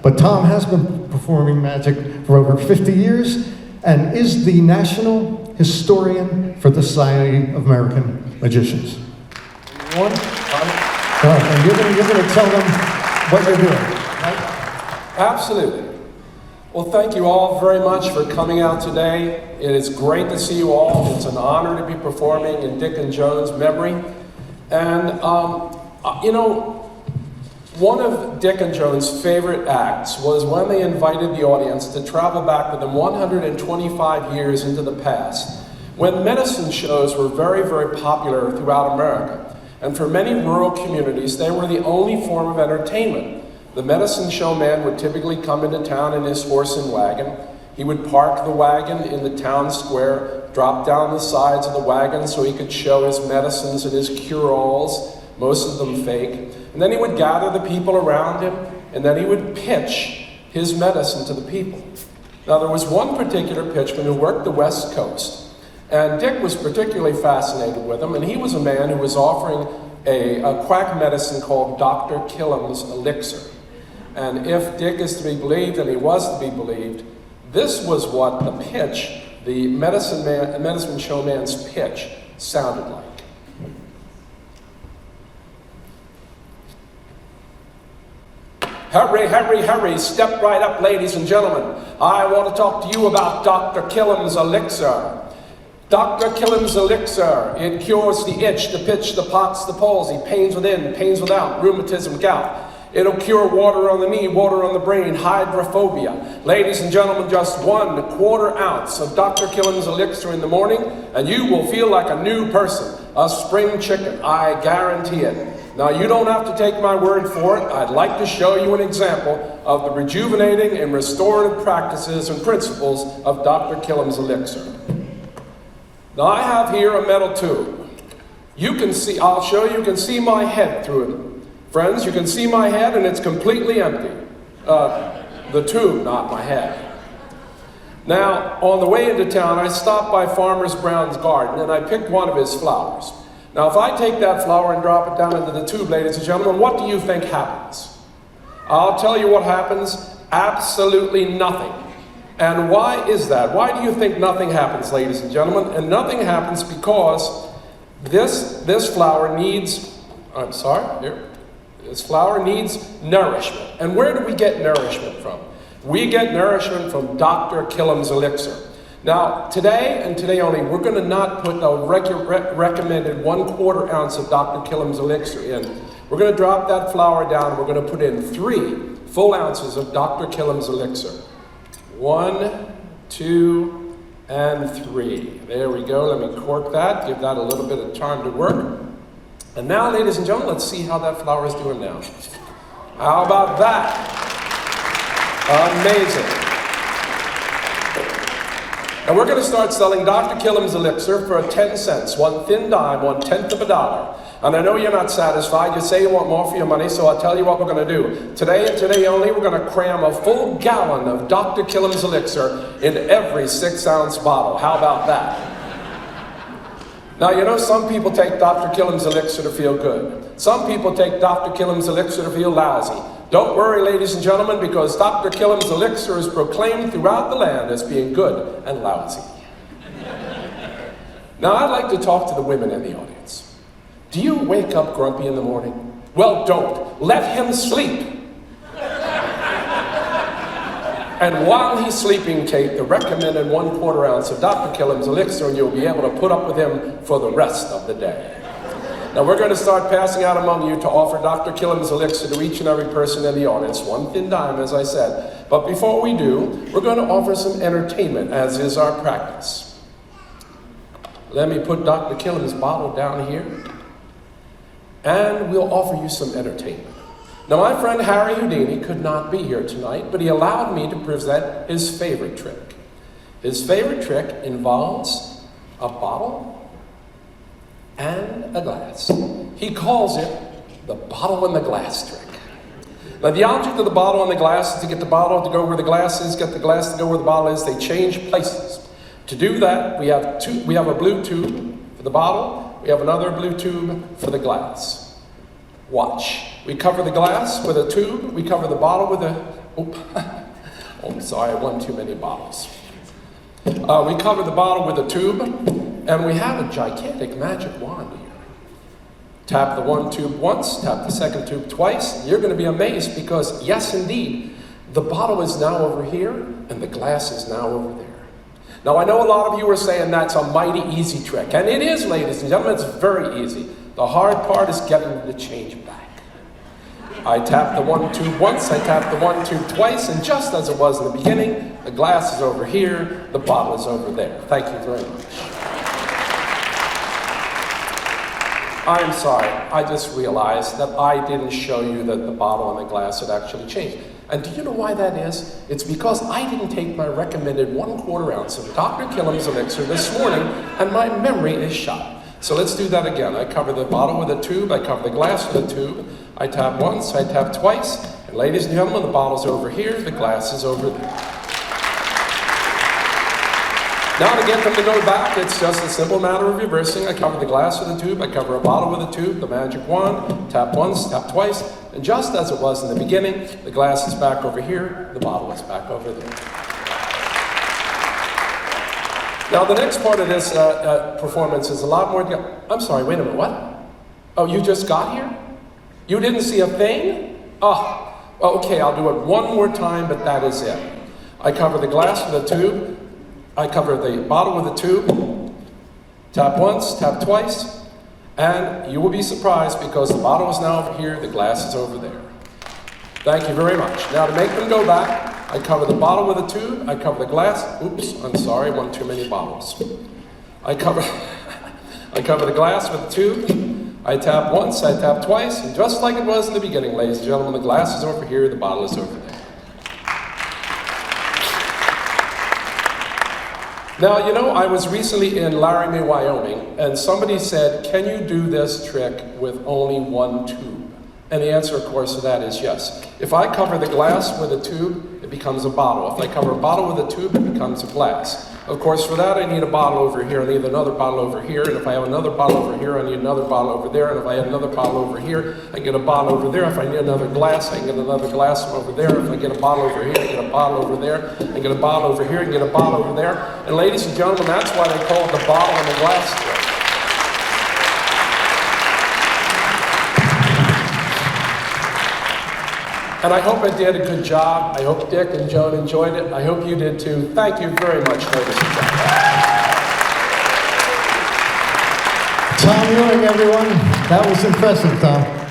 But Tom has been performing magic for over 50 years and is the National Historian for the Society of American Magicians. One. And you're going to tell them what you're doing, right? Absolutely. Well, thank you all very much for coming out today. It is great to see you all. It's an honor to be performing in Dick and Joan's memory. And, you know, one of Dick and Joan's favorite acts was when they invited the audience to travel back with them 125 years into the past, when medicine shows were very, very popular throughout America. And for many rural communities, they were the only form of entertainment. The medicine show man would typically come into town in his horse and wagon. He would park the wagon in the town square, drop down the sides of the wagon so he could show his medicines and his cure-alls, most of them fake. And then he would gather the people around him, and then he would pitch his medicine to the people. Now, there was one particular pitchman who worked the West Coast, and Dick was particularly fascinated with him, and he was a man who was offering a quack medicine called Dr. Killam's Elixir. And if Dick is to be believed, and he was to be believed, this was what the pitch, the medicine showman's pitch, sounded like. Hurry, hurry, hurry, step right up, ladies and gentlemen. I want to talk to you about Dr. Killam's Elixir. Dr. Killam's Elixir, it cures the itch, the pitch, the pox, the palsy, pains within, pains without, rheumatism, gout. It'll cure water on the knee, water on the brain, hydrophobia. Ladies and gentlemen, just 1/4 ounce of Dr. Killam's Elixir in the morning, and you will feel like a new person, a spring chicken, I guarantee it. Now, you don't have to take my word for it. I'd like to show you an example of the rejuvenating and restorative practices and principles of Dr. Killam's Elixir. Now, I have here a metal tube. You can see, I'll show you can see my head through it. Friends, you can see my head and it's completely empty. The tube, not my head. Now, on the way into town, I stopped by Farmer Brown's garden and I picked one of his flowers. Now, if I take that flower and drop it down into the tube, ladies and gentlemen, what do you think happens? I'll tell you what happens. Absolutely nothing. And why is that? Why do you think nothing happens, ladies and gentlemen? And nothing happens because this flower needs, this flower needs nourishment. And where do we get nourishment from? We get nourishment from Dr. Killam's Elixir. Now, today and today only, we're going to not put a recommended 1/4 ounce of Dr. Killam's Elixir in. We're going to drop that flower down. We're going to put in 3 full ounces of Dr. Killam's Elixir. 1, 2, and 3. There we go. Let me cork that. Give that a little bit of time to work. And now, ladies and gentlemen, let's see how that flower is doing now. How about that? Amazing. And we're going to start selling Dr. Killam's Elixir for 10 cents, 1 thin dime, 1/10 of a dollar. And I know you're not satisfied. You say you want more for your money, so I'll tell you what we're going to do. Today and today only, we're going to cram a full gallon of Dr. Killam's Elixir in every 6-ounce bottle. How about that? Now, you know, some people take Dr. Killam's Elixir to feel good. Some people take Dr. Killam's Elixir to feel lousy. Don't worry, ladies and gentlemen, because Dr. Killam's Elixir is proclaimed throughout the land as being good and lousy. Now, I'd like to talk to the women in the audience. Do you wake up grumpy in the morning? Well, don't. Let him sleep. And while he's sleeping, take the recommended 1/4 ounce of Dr. Killam's Elixir, and you'll be able to put up with him for the rest of the day. Now, we're going to start passing out among you to offer Dr. Killam's Elixir to each and every person in the audience. 1 thin dime, as I said. But before we do, we're going to offer some entertainment, as is our practice. Let me put Dr. Killam's bottle down here, and we'll offer you some entertainment. Now, my friend Harry Houdini could not be here tonight, but he allowed me to present his favorite trick. His favorite trick involves a bottle and a glass. He calls it the bottle and the glass trick. Now, the object of the bottle and the glass is to get the bottle to go where the glass is, get the glass to go where the bottle is. They change places. To do that, we have a blue tube for the bottle. We have another blue tube for the glass. Watch. We cover the glass with a tube. We cover the bottle with a Oh, I'm sorry, one too many bottles. We cover the bottle with a tube, and we have a gigantic magic wand here. Tap the one tube once, tap the second tube twice, and you're going to be amazed because, yes, indeed, the bottle is now over here, and the glass is now over there. Now, I know a lot of you are saying that's a mighty easy trick, and it is, ladies and gentlemen, it's very easy. The hard part is getting the change back. I tap the one tube once, I tap the one tube twice, and just as it was in the beginning, the glass is over here, the bottle is over there. Thank you very much. I'm sorry, I just realized that I didn't show you that the bottle and the glass had actually changed. And do you know why that is? It's because I didn't take my recommended 1/4 ounce of Dr. Killam's elixir this morning, and my memory is shot. So let's do that again. I cover the bottle with a tube, I cover the glass with a tube, I tap once, I tap twice, and ladies and gentlemen, the bottle's over here, the glass is over there. Now to get them to go back, it's just a simple matter of reversing. I cover the glass with a tube, I cover a bottle with a tube, the magic wand, tap once, tap twice, and just as it was in the beginning, the glass is back over here, the bottle is back over there. Now the next part of this performance is a lot more, I'm sorry, wait a minute, what? Oh, you just got here? You didn't see a thing? Oh, okay, I'll do it one more time, but that is it. I cover the glass with a tube, I cover the bottle with a tube, tap once, tap twice, and you will be surprised because the bottle is now over here, the glass is over there. Thank you very much. Now to make them go back, I cover the bottle with a tube, I cover the glass, oops, I'm sorry, one too many bottles. I cover the glass with a tube, I tap once, I tap twice, and just like it was in the beginning, ladies and gentlemen, the glass is over here, the bottle is over there. Now, you know, I was recently in Laramie, Wyoming, and somebody said, can you do this trick with only one tube? And the answer, of course, to that is yes. If I cover the glass with a tube, it becomes a bottle. If I cover a bottle with a tube, it becomes a glass. Of course, for that, I need a bottle over here, I need another bottle over here, and if I have another bottle over here, I need another bottle over there, and if I have another bottle over here, I get a bottle over there. If I need another glass, I can get another glass from over there. If I get a bottle over here, I get a bottle over there, I get a bottle over here, I get a bottle over there. And ladies and gentlemen, that's why they call it the bottle and the glass trick. And I hope I did a good job. I hope Dick and Joan enjoyed it. I hope you did too. Thank you very much, ladies and gentlemen. Tom Ewing, everyone. That was impressive, Tom.